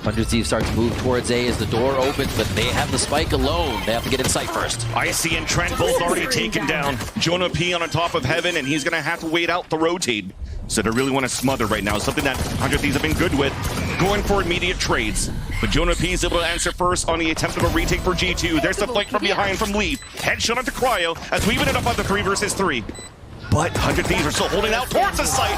100 Thieves start to move towards A as the door opens, but they have the spike alone. They have to get in sight first. Icy and Trent both already taken down. Jonah P on top of heaven, and he's going to have to wait out the rotate. So they really want to smother right now, something that 100 Thieves have been good with, going for immediate trades. But Jonah P is able to answer first on the attempt of a retake for G2. There's the flank from behind from Leaf. Headshot onto Cryo as we ended up on the 3 versus 3. But 100 Thieves are still holding out towards the site.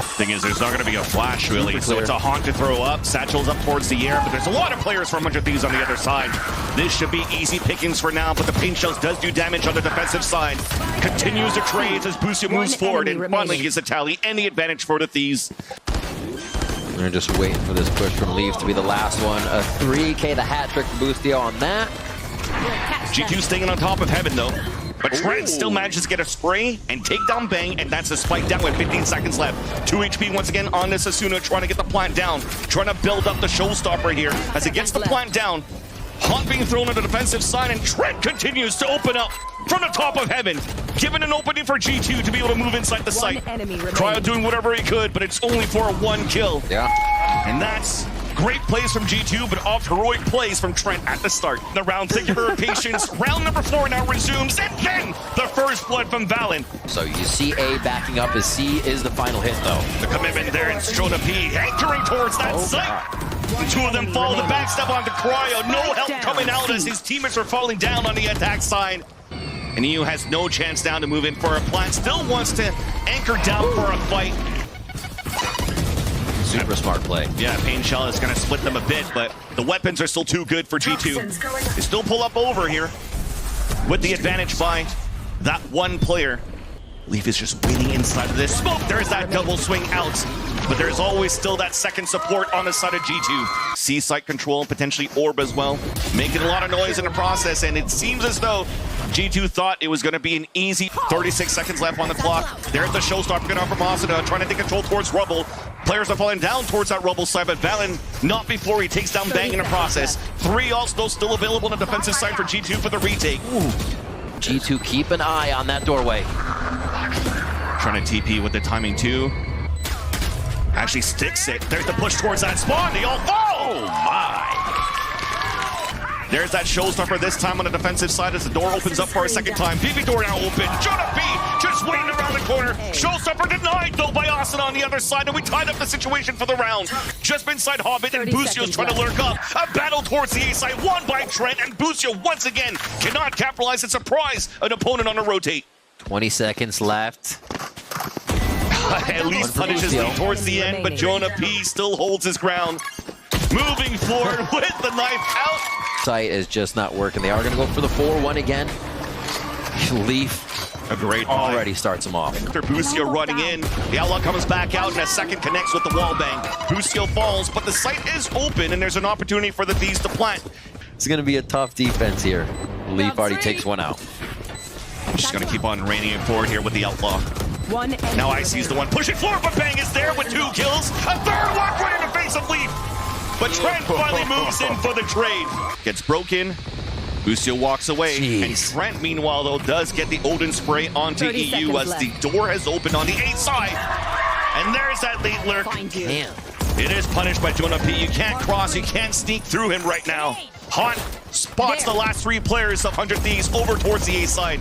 Thing is, there's not going to be a flash, really, so it's a haunt to throw up. Satchel's up towards the air, but there's a lot of players from 100 Thieves on the other side. This should be easy pickings for now, but the paint shells does do damage on the defensive side. Continues to trade as Busio moves forward and finally gets a tally and the advantage for the Thieves. They're just waiting for this push from Leaf to be the last one. A 3K, the hat trick from Busio on that. G2 staying on top of heaven, though. But Trent still manages to get a spray and take down Bang, and that's a spike down with 15 seconds left. 2 HP once again on this Asuna, trying to get the plant down, trying to build up the showstopper here as it gets the plant down. Haunt being thrown on the defensive side, and Trent continues to open up from the top of heaven, giving an opening for G2 to be able to move inside the site. Cryo doing whatever he could, but it's only for a 1 kill. Yeah. And that's great plays from G2, but off heroic plays from Trent at the start. The round, thank you for your patience. Round number 4 now resumes, and then the first blood from Valorant. So you see A backing up as C is the final hit, though. The commitment there, and Jonah P anchoring towards that site. The 2 of them follow the backstab onto Cryo. No help coming out as his teammates are falling down on the attack side. And EU has no chance down to move in for a plant. Still wants to anchor down for a fight. Super smart play. Yeah, Pain Shell is going to split them a bit, but the weapons are still too good for G2. They still pull up over here with the advantage by that 1 player. Leaf is just waiting inside of this smoke. There's that double swing out, but there's always still that second support on the side of G2. See site control, potentially orb as well, making a lot of noise in the process, and it seems as though G2 thought it was going to be an easy 36 seconds left on the clock. There's the showstopper going on from Asuna, trying to take control towards Rubble. Players are falling down towards that Rubble side, but Valen not before he takes down Bang in the process. 3 also still available on the defensive side for G2 for the retake. Ooh. G2 keep an eye on that doorway. Trying to TP with the timing too. Actually sticks it. There's the push towards that spawn. They all fall. Oh my. There's that showstopper this time on the defensive side as the door opens up for a second time. PV door now open. Jonah B just waiting around the corner. Showstopper denied though by Asuna on the other side, and we tied up the situation for the round. Just inside Hobbit, and Busio's trying to lurk up. A battle towards the A side, won by Trent, and Busio once again cannot capitalize and surprise an opponent on a rotate. 20 seconds left. At least punishes me towards the end, but Jonah P still holds his ground. Moving forward with the knife out. Site is just not working. They are going to go for the 4-1 again. Leaf a great already starts him off. After Busio running in, the Outlaw comes back out, and a second connects with the wall bang. Busio falls, but the site is open, and there's an opportunity for the Thieves to plant. It's going to be a tough defense here. Leaf already takes one out. Just going to keep on raining it forward here with the Outlaw. Now Icy's the one pushing forward, but Bang is there with 2 kills. A third one right in the face of Leaf. But Trent finally moves in for the trade. Gets broken. Busio walks away. Jeez. And Trent, meanwhile, though, does get the Odin spray onto EU as the door has opened on the A side. And there's that late lurk. Damn. It is punished by Jonah P. You can't cross, you can't sneak through him right now. Haunt spots the last 3 players of 100 Thieves over towards the A side.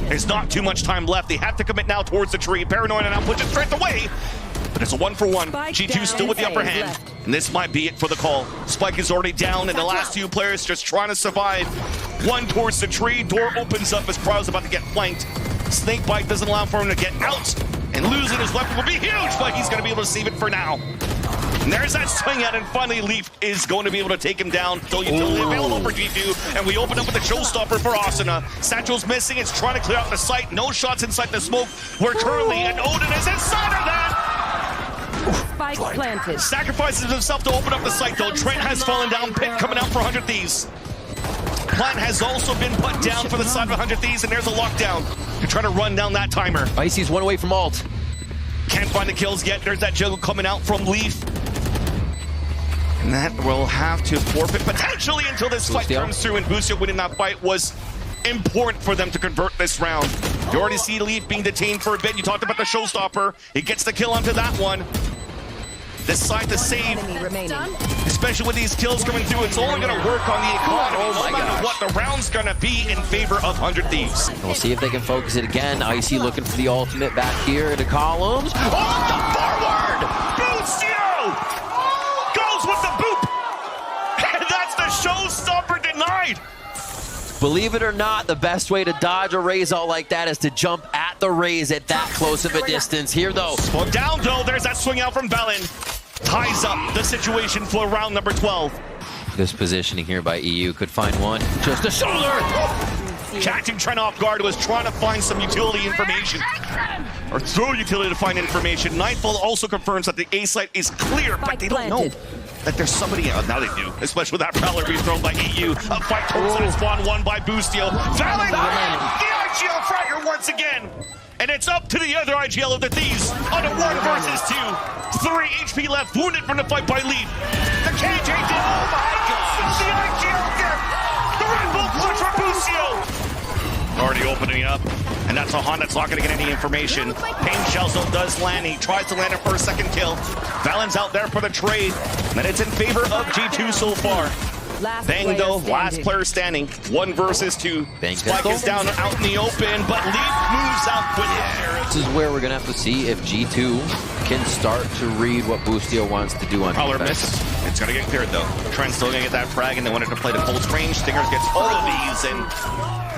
There's not too much time left. They have to commit now towards the tree. Paranoid now pushes Trent away. But it's a 1-for-1. G2 still with the upper hand. And this might be it for the call. Spike is already down, and the last 2 players just trying to survive. 1 towards the tree. Door opens up as Cryo's about to get flanked. Snake bite doesn't allow for him to get out. And losing his weapon will be huge, but he's going to be able to save it for now. And there's that swing out, and finally Leaf is going to be able to take him down. Still utility available for G2, and we open up with a showstopper for Asuna. Satchel's missing, it's trying to clear out the site. No shots inside the smoke. We're currently, and Odin is inside of that! Spike planted. Sacrifices himself to open up the site, though. Trent has fallen down. Pit coming out for 100 Thieves. Plant has also been put down for the side of 100 Thieves, and there's a lockdown to try to run down that timer. Icy's 1 away from ult. Can't find the kills yet. There's that juggle coming out from Leaf. And that will have to forfeit potentially until this fight comes through, and Busio winning that fight was important for them to convert this round. You already see Leaf being detained for a bit. You talked about the showstopper. He gets the kill onto that one. decide to save. Enemy remaining. Especially with these kills coming through, it's only going to work on the economy, Oh my no matter gosh. what the round's going to be in favor of 100 Thieves. We'll see if they can focus it again. Icy looking for the ultimate back here into columns. On the forward! Bucio! Goes with the boop! And that's the showstopper denied! Believe it or not, the best way to dodge a raise out like that is to jump at the raise at that close of a distance. Here, though. Well, down, though. There's that swing out from Valen. Ties up the situation for round number 12. This positioning here by EU could find one. Just a shoulder! Catching Trent off guard, was trying to find some utility information. Or through utility to find information. Nightfall also confirms that the A site is clear, but they don't know that there's somebody out. Now they do, especially with that Prowler being thrown by EU. A fight towards the spawn, won by Boostio. Valen, the IGL fragger once again. And it's up to the other IGL of the Thieves on a 1 versus 2. 3 HP left, wounded from the fight by Leaf. The KJ did, oh my God! The IGL death! The Red Bull clutch for Boostio! Already opening up, and that's a Han that's not going to get any information. Pain Shells though does land. He tries to land it for a second kill. Valen's out there for the trade, and it's in favor of G2 so far. Bang though, last player standing. 1 versus 2. Bang Spike is down out in the open, but Leaf moves out with it. This is where we're going to have to see if G2 can start to read what Boostio wants to do on Prowler defense. missed. It's going to get cleared though. Trent's still going to get that frag, and they wanted to play the close range. Stingers gets all of these, and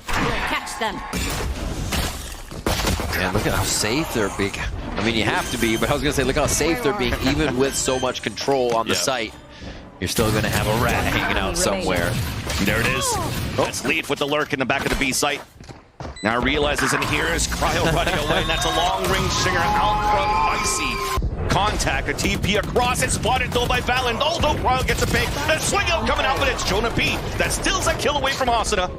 Catch them. And look at how safe they're being. I mean, you have to be, but I was going to say, look how safe they're being, even with so much control on the site. You're still going to have a rat hanging out somewhere. there it is. That's Leaf with the lurk in the back of the B site. Now realizes, and here is Cryo running away, and that's a long-range stinger out from Icy. Contact, a TP across, it's spotted though by Valen. Although Cryo gets a pick, a swing out coming out, but it's Jonah P. That steals that kill away from Asuna.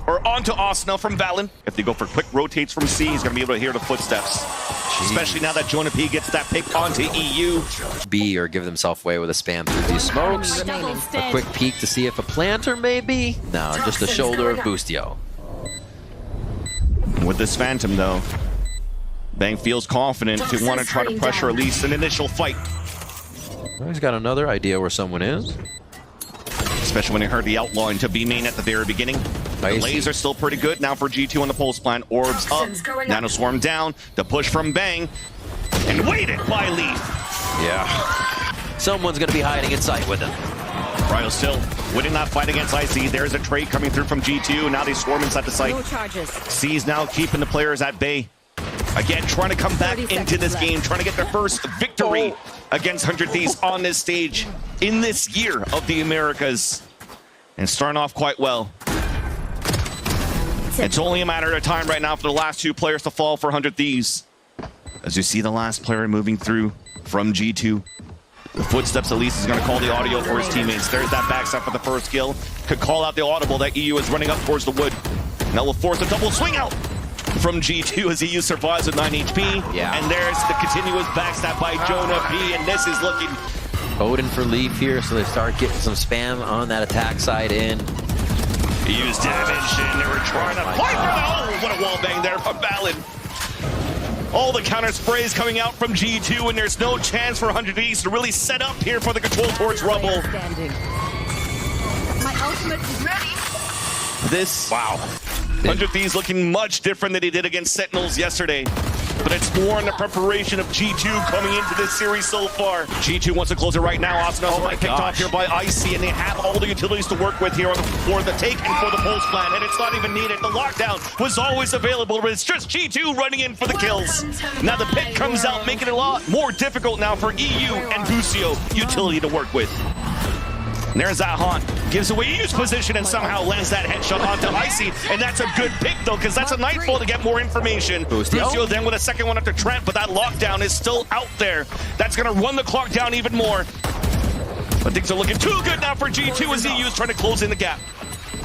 Or onto Asuna from Valen. If they go for quick rotates from C, he's going to be able to hear the footsteps. Especially now that Jonah P gets that pick onto EU. B or give themselves away with a spam through these smokes. A quick peek to see if a planter maybe. No, just a shoulder of Boostio. With this Phantom though, Bang feels confident to want to try to pressure at least an initial fight. Well, he's got another idea where someone is. Especially when he heard the outlaw into B main at the very beginning. The lays are still pretty good now for G2 on the pulse plan. Orbs up, Nanoswarm down, the push from Bang, and waited by Leaf. Yeah. Someone's going to be hiding in sight with him. Cryo still winning that fight against IC. There's a trade coming through from G2. Now they swarm inside the site. No charges. C's now keeping the players at bay. Again, trying to come back into this game, trying to get their first victory against 100 Thieves on this stage in this year of the Americas. And starting off quite well. It's only a matter of time right now for the last 2 players to fall for 100 Thieves. As you see the last player moving through from G2. The footsteps at least is going to call the audio for his teammates. There's that backside for the first kill. Could call out the audible that EU is running up towards the wood. And that will force a double swing out from G2 as EU survives with 9 HP. Yeah. And there's the continuous backstab by Jonah P. And this is looking... Odin for Leaf here, so they start getting some spam on that attack side in. Use damage, and they were trying to fight for the... Oh, what a wall bang there from Valen. All the counter sprays coming out from G2, and there's no chance for 100 East to really set up here for the control towards Rubble. My ultimate is ready. This, wow. 100 Thieves looking much different than he did against Sentinels yesterday. But it's more in the preparation of G2 coming into this series so far. G2 wants to close it right now. Asuna picked off here by Icy, and they have all the utilities to work with here for the take and for the pulse plan, and it's not even needed. The lockdown was always available, but it's just G2 running in for the kills. Now the pick comes out, making it a lot more difficult now for EU and Bucio utility to work with. And there's that haunt. Gives away EU's position and somehow lands that headshot onto Icy. And that's a good pick, though, because that's a Nightfall to get more information. Bucio then with a second one up to Trent, but that lockdown is still out there. That's going to run the clock down even more. But things are looking too good now for G2 as EU's trying to close in the gap.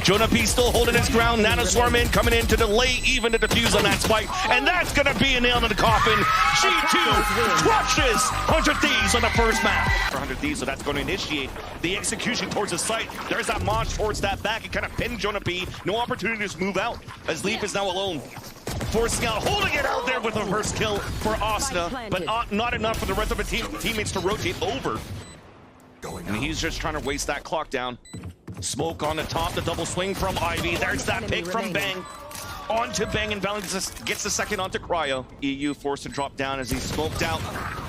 Jonah P still holding his ground. Nanoswarm in, coming in to delay even to defuse on that spike. And that's going to be a nail in the coffin. G2 crushes 100 Thieves on the first map. For 100 Thieves, so that's going to initiate the execution towards the site. There's that launch towards that back. It kind of pinned Jonah P. No opportunity to move out as Leaf is now alone. forcing out, holding it out there with the first kill for Asuna, but not enough for the rest of the teammates to rotate over. And he's just trying to waste that clock down. Smoke on the top, the double swing from Ivy. There's that pick from Bang. Onto Bang, and Valorant gets the second onto Cryo. EU forced to drop down as he's smoked out.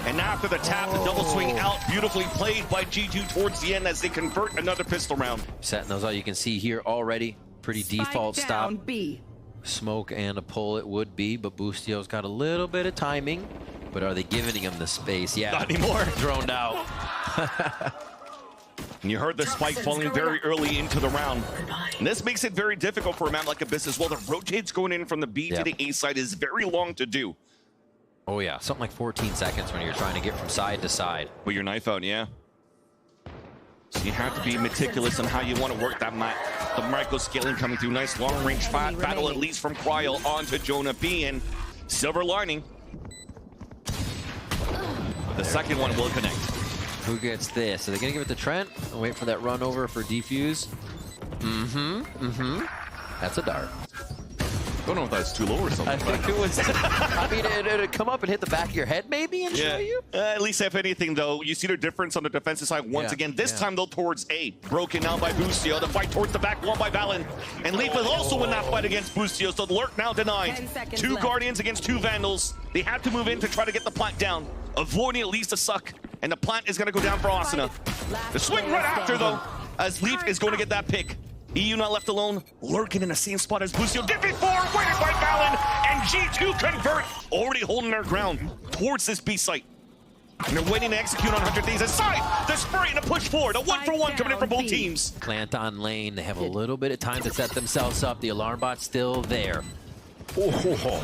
And after the tap, the double swing out, beautifully played by G2 towards the end as they convert another pistol round. Setting those out, you can see here already. Pretty default stop. B. Smoke and a pull it would be, but Boostio's got a little bit of timing. But are they giving him the space? Yeah. Not anymore. Droned out. And you heard the spike falling very early into the round. And this makes it very difficult for a map like Abyss as well. The rotates going in from the B to the A side is very long to do. Oh yeah, something like 14 seconds when you're trying to get from side to side. With your knife out, yeah. So you have to be meticulous on how you want to work that map. The micro scaling coming through. Nice long range battle, at least from Cryo onto Jonah B, and silver lining. The second one will connect. Who gets this? Are they gonna give it to Trent? I'll wait for that run over for defuse. That's a dart. Don't know if that's too low or something. I think it was. I mean, it'd come up and hit the back of your head maybe and show you. At least if anything, though, you see the difference on the defensive side once again. This time, though, towards A. Broken down by Boostio. The fight towards the back, won by Valen. And Leaf is also in that fight against Boostio, so the lurk now denied. Two left. Guardians against two Vandals. They have to move in to try to get the plant down, avoiding at least a suck. And the plant is going to go down for Asuna. The swing right after, though, as Leaf is going to get that pick. EU not left alone, lurking in the same spot as Boostio did before, waited by Valen, and G2 convert, already holding their ground towards this B site. And they're waiting to execute on 100 Thieves aside. The spray and a push forward, a 1-for-1 coming in from both teams. Plant on lane, they have a little bit of time to set themselves up. The alarm bot's still there. Oh,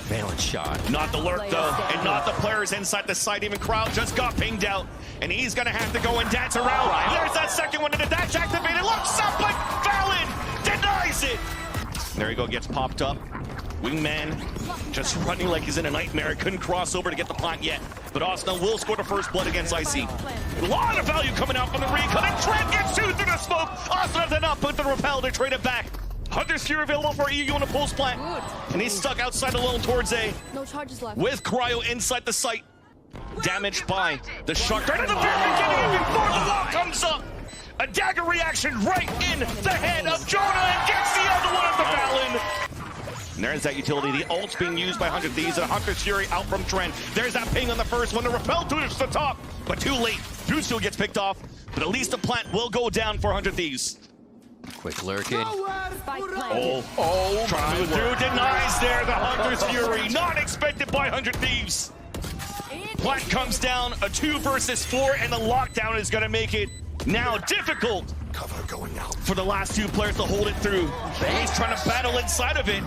Valen shot. Not the lurk though, and not the players inside the site. Even Crowd just got pinged out, and he's gonna have to go and dance around. There's that second one, and the dash activated. Looks up, but Valen denies it. There you go, gets popped up. Wingman just running like he's in a nightmare. Couldn't cross over to get the plant yet, but Asuna will score the first blood against Icy. A lot of value coming out from the recon, and Trent gets two through the smoke. Asuna did not put the repel to trade it back. Hunter's Fury available for EU on a pulse plant, and he's stuck outside alone towards A. No charges left. With Cryo inside the site. Damaged by the shark dart at the very beginning, and before the wall comes up. A dagger reaction right in the head of Jonah, and gets the other one at the Valen. And there's that utility. The ult's being used by 100 Thieves, and Hunter's Fury out from Trent. There's that ping on the first one. The repel to the top, but too late. Dude still gets picked off, but at least the plant will go down for 100 Thieves. Quick lurking. Trying through, denies there, the Hunter's Fury. Not expected by 100 Thieves. Plant comes down, a 2 versus 4, and the lockdown is gonna make it now difficult for the last two players to hold it through. He's trying to battle inside of it.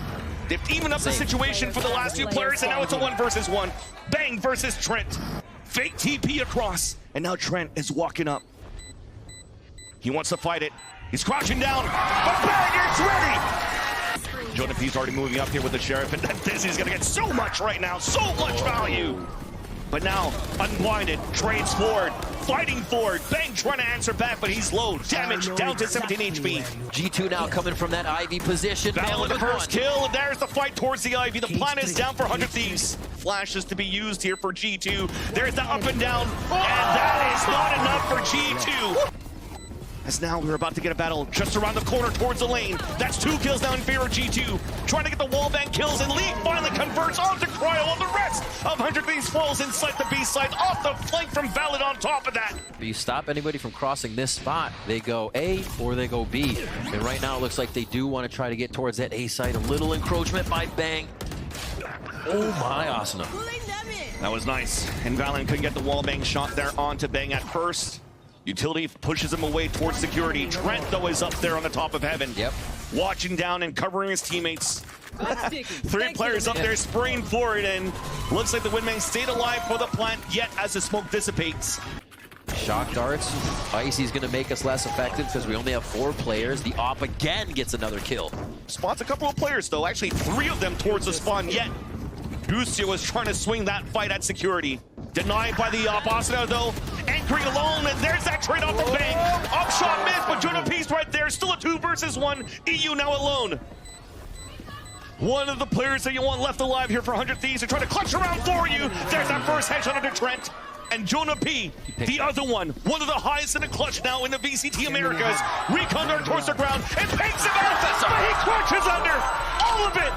They've evened up the situation for the last two players, and now it's a 1 versus 1. Bang versus Trent. Fake TP across, and now Trent is walking up. He wants to fight it. He's crouching down, but Bang is ready! Jonah P's already moving up here with the Sheriff, and Dizzy's gonna get so much right now, so much value! But now, unblinded, trades forward, fighting forward. Bang trying to answer back, but he's low. Damage down to 17 HP. G2 now coming from that Ivy position. Valen the first kill. There's the fight towards the Ivy. The plan is down for 100 Thieves. Flashes to be used here for G2. There's the up and down, and that is not enough for G2. As now we're about to get a battle just around the corner towards the lane. That's 2 kills now in favor of G2. Trying to get the wallbang kills, and Lee finally converts onto Cryo, while the rest of 100 Thieves falls inside the B side, off the flank from Valid on top of that. If you stop anybody from crossing this spot, they go A or they go B. And right now it looks like they do want to try to get towards that A side. A little encroachment by Bang. Oh my, Asuna. That was nice. And Valen couldn't get the wallbang shot there onto Bang at first. Utility pushes him away towards security. Trent, though, is up there on the top of heaven. Yep. Watching down and covering his teammates. 3 players up there spraying forward, and looks like the Windman stayed alive for the plant yet as the smoke dissipates. Shock darts. Icy's going to make us less effective because we only have 4 players. The op again gets another kill. Spots a couple of players, though. Actually, 3 of them towards the spawn yet. Boostio was trying to swing that fight at security. Denied by the Asuna, though. Anchoring alone, and there's that trade off the Bang. Upshot miss, but Jonah P's right there. Still a 2 versus 1. EU now alone. One of the players that you want left alive here for 100 Thieves are trying to clutch around for you. There's that first headshot under Trent. And Jonah P, the other one of the highest in the clutch now in the VCT Americas. Recon dart towards the ground and paints him out, but he crouches under all of it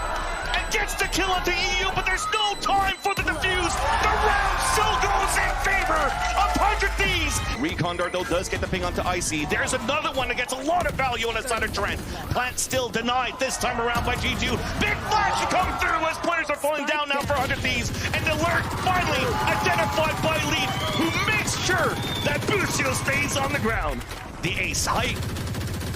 and gets the kill onto EU, but there's no time for the defuse. The round still goes in favor of 100 Thieves. Recon dart though does get the ping onto Icy. There's another one that gets a lot of value on the side of Trent. Plant still denied this time around by G2. Big flash to come through as players are falling down now for 100 Thieves. And the lurk finally identified by Leaf, who makes sure that Busio stays on the ground. The ace height.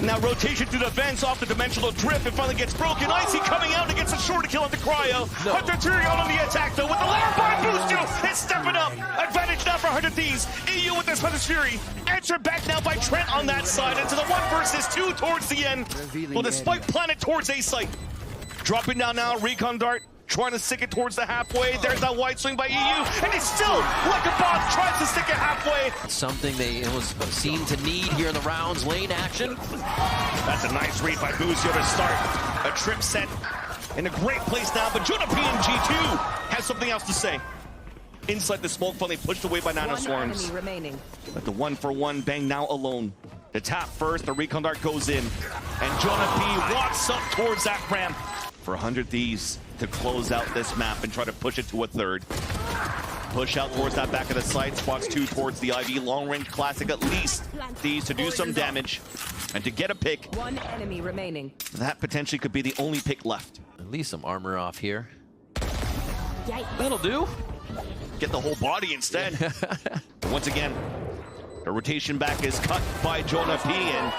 Now rotation through the vents off the dimensional drift. It finally gets broken. Icy coming out and gets a short kill on the cryo. Hunter Tyrion on the attack though with the layer by Busio. It's stepping up. Advantage now for 100 Thieves. EU with this Hunter's Fury. Answered back now by Trent on that side. Into the 1 versus 2 towards the end. Well, the spike planted towards A site. Dropping down now, Recon Dart. Trying to stick it towards the halfway. There's that wide swing by EU, and he's still, like a boss, tries to stick it halfway. Something it was seen to need here in the rounds. Lane action. That's a nice read by Busio to start a trip set in a great place now, but Jonah P and G2 has something else to say. Inside the smoke, finally pushed away by Nano Swarms. But the 1-for-1 Bang now alone. The tap first, the Recon Dart goes in, and Jonah P walks up towards that ramp for 100 Thieves to close out this map and try to push it to a third. Push out towards that back of the site, spots 2 towards the IV. Long range classic at least. Thieves to do some damage and to get a pick. 1 enemy remaining. That potentially could be the only pick left. At least some armor off here. That'll do. Get the whole body instead. Once again, the rotation back is cut by Jonah P, and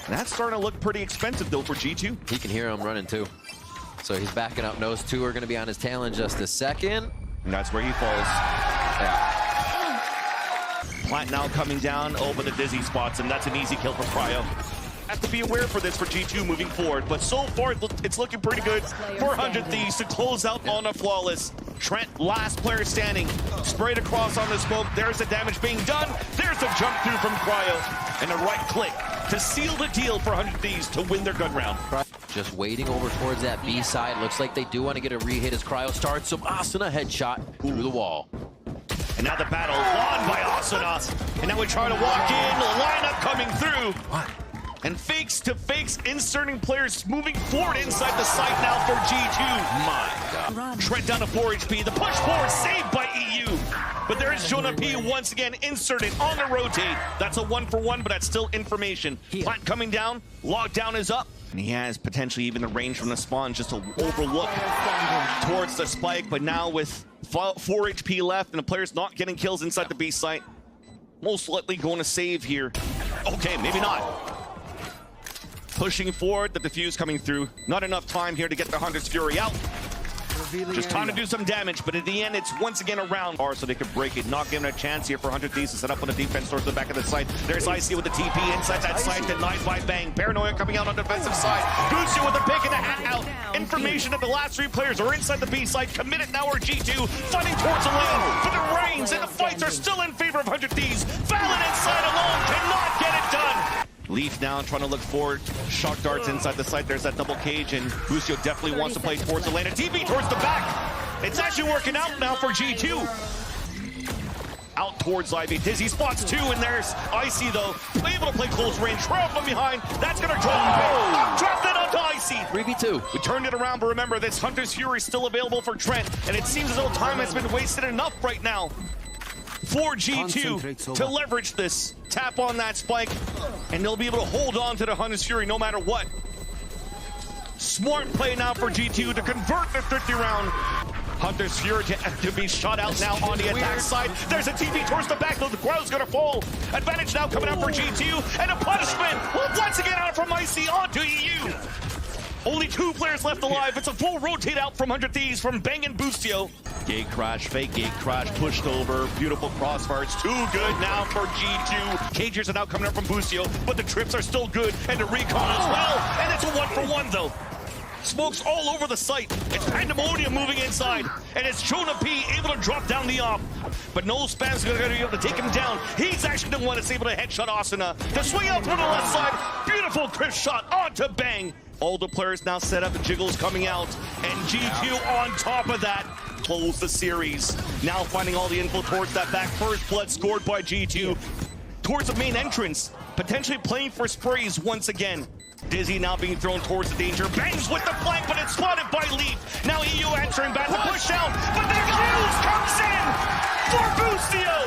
that's starting to look pretty expensive though for G2. He can hear him running too. So he's backing up. Knows 2 are going to be on his tail in just a second. And that's where he falls. Yeah. Plant now coming down over the dizzy spots, and that's an easy kill for Cryo. Have to be aware for this for G2 moving forward, but so far it's looking pretty good for 100 Thieves to close out on a flawless. Trent, last player standing, sprayed across on the smoke. There's the damage being done. There's the jump through from Cryo, and a right click to seal the deal for 100 Thieves to win their gun round. Just waiting over towards that B side. Looks like they do want to get a re-hit as Cryo starts. Some Asuna headshot through the wall. And now the battle won by Asuna. And now we try to walk in, the lineup coming through. And fakes to fakes, inserting players moving forward inside the site now for G2. My God. Trent down to 4 HP. The push forward saved by EU. But there is Jonah P once again inserted on the rotate. That's a 1-for-1, but that's still information. Plant coming down. Lockdown is up. And he has potentially even the range from the spawn just to overlook towards the spike. But now with 4 HP left and the player's not getting kills inside the B site, most likely going to save here. Okay, maybe not. Pushing forward, the defuse coming through. Not enough time here to get the Hunter's Fury out. Just trying to do some damage, but at the end, it's once again a round so they could break it. Not giving a chance here for 100 Thieves to set up on the defense towards the back of the site. There's Icy with the TP inside that site, denied by Bang. Paranoia coming out on the defensive side. Busio with the pick and a hat out. Information that the last 3 players are inside the B site. Committed now are G2, fighting towards the lane. But the reins and the fights are still in favor of 100 Thieves. Fallon inside alone cannot get it done. Leaf now trying to look forward. Shock darts inside the site. There's that double cage, and Busio definitely wants to play towards the lane. A TP towards the back. It's actually working out now for G2. Out towards Ivy. Dizzy spots 2, and there's Icy though. Able to play close range. Trail from behind. That's gonna drop that onto Icy. 3v2. We turned it around, but remember, this Hunter's Fury is still available for Trent, and it seems as though time has been wasted enough right now for G2 to leverage this. Tap on that spike, and they'll be able to hold on to the Hunter's Fury no matter what. Smart play now for G2 to convert the 50 round. Hunter's Fury to be shot out now on the attack side. There's a TP towards the back, though the crowd's gonna fall. Advantage now coming out for G2, and a punishment once again out from Icy onto EU. Only 2 players left alive. It's a full rotate out from 100 Thieves from Bang and Busio. Gate crash, fake gate crash, pushed over. Beautiful crossfire. It's too good now for G2. Cagers are now coming up from Busio, but the trips are still good, and the recon as well. And it's a 1-for-1 though. Smokes all over the site. It's Pandemonium moving inside, and it's Jonah P able to drop down the op. But no spam's going to be able to take him down. He's actually the one that's able to headshot Asuna. To swing out from the left side. Beautiful crisp shot onto Bang. All the players now set up, the jiggles coming out, and G2 on top of that close the series. Now finding all the info towards that back. First blood scored by G2 towards the main entrance, potentially playing for sprays once again. Dizzy now being thrown towards the danger. Bangs with the flank, but it's spotted by Leaf. Now EU answering back to push down, but the Fuse comes in for Bustio.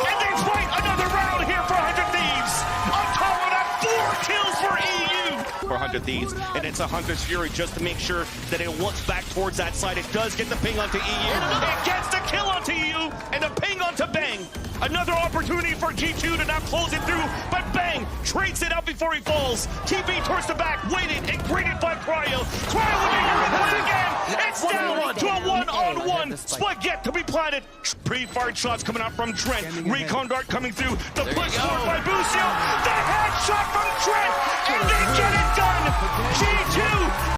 And they fight another round here for 100 Thieves. On top of that, 4 kills for EU. For 100 Thieves, and it's a Hunter's Fury just to make sure that it looks back towards that side. It does get the ping onto EU. It gets the kill onto EU, and a ping onto Bang. Another opportunity for G2 to now close it through, but Bang trades it out before he falls. TP towards the back, waited and greeted by Cryo. Cryo with a point again. It's down to a one-on-one. Split yet to be planted. Pre-fired shots coming out from Trent. Recon dart coming through. The push forward by Bustio. The headshot from Trent, and they get it done. G2